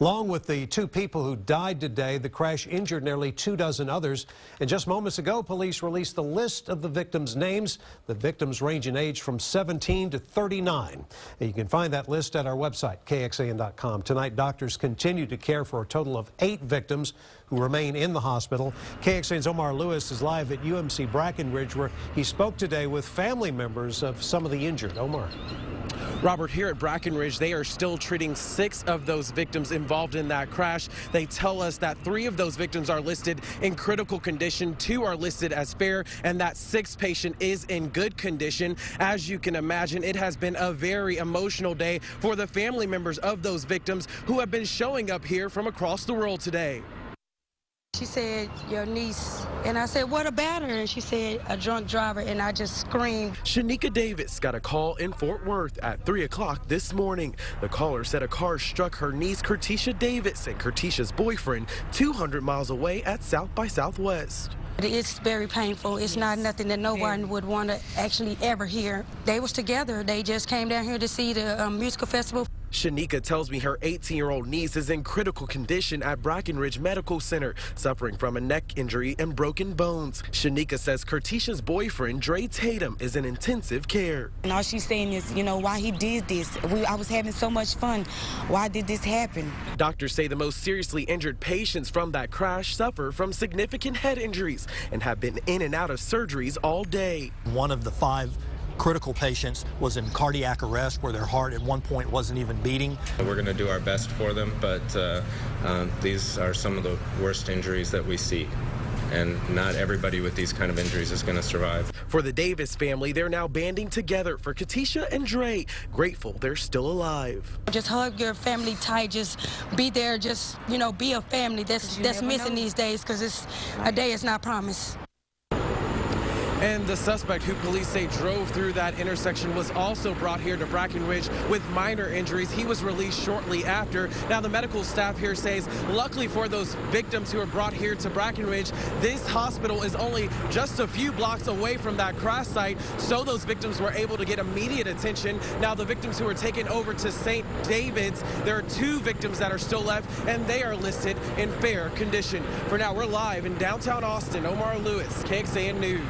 Along with the 2 people who died today, the crash injured nearly 24 others. And just moments ago, police released the list of the victims' names. The victims range in age from 17 to 39. And you can find that list at our website, kxan.com. Tonight, doctors continue to care for a total of 8 victims who remain in the hospital. KXAN's Omar Lewis is live at UMC Brackrenridge, where he spoke today with family members of some of the injured. Omar. Robert, here at Brackrenridge, they are still treating 6 of those victims involved in that crash. They tell us that 3 of those victims are listed in critical condition, 2 are listed as fair, and that 6th patient is in good condition. As you can imagine, it has been a very emotional day for the family members of those victims who have been showing up here from across the world today. She said, "Your niece," and I said, "What about her?" And she said, "A drunk driver," and I just screamed. Shanika Davis got a call in Fort Worth at 3 o'clock this morning. The caller said a car struck her niece, Kertisha Davis, and Kertisha's boyfriend 200 miles away at South by Southwest. It's very painful. It's not nothing that no one would want to actually ever hear. They was together. They just came down here to see the musical festival. Shanika tells me her 18-year-old niece is in critical condition at Brackrenridge Medical Center, suffering from a neck injury and broken bones. Shanika says Kertisha's boyfriend, Dre Tatum, is in intensive care. And all she's saying is, you know, why he did this. I was having so much fun. Why did this happen? Doctors say the most seriously injured patients from that crash suffer from significant head injuries and have been in and out of surgeries all day. One of the 5 critical patients was in cardiac arrest, where their heart at one point wasn't even beating. We're going to do our best for them, but these are some of the worst injuries that we see. And not everybody with these kind of injuries is going to survive. For the Davis family, they're now banding together for Kertisha and Dre, grateful they're still alive. Just hug your family tight. Just be there. Just, you know, be a family. That's missing these days, because a day is not promised. And the suspect, who police say drove through that intersection, was also brought here to Brackrenridge with minor injuries. He was released shortly after. Now, the medical staff here says, luckily for those victims who were brought here to Brackrenridge, this hospital is only just a few blocks away from that crash site, so those victims were able to get immediate attention. Now, the victims who were taken over to St. David's, there are 2 victims that are still left, and they are listed in fair condition. For now, we're live in downtown Austin. Omar Lewis, KXAN News.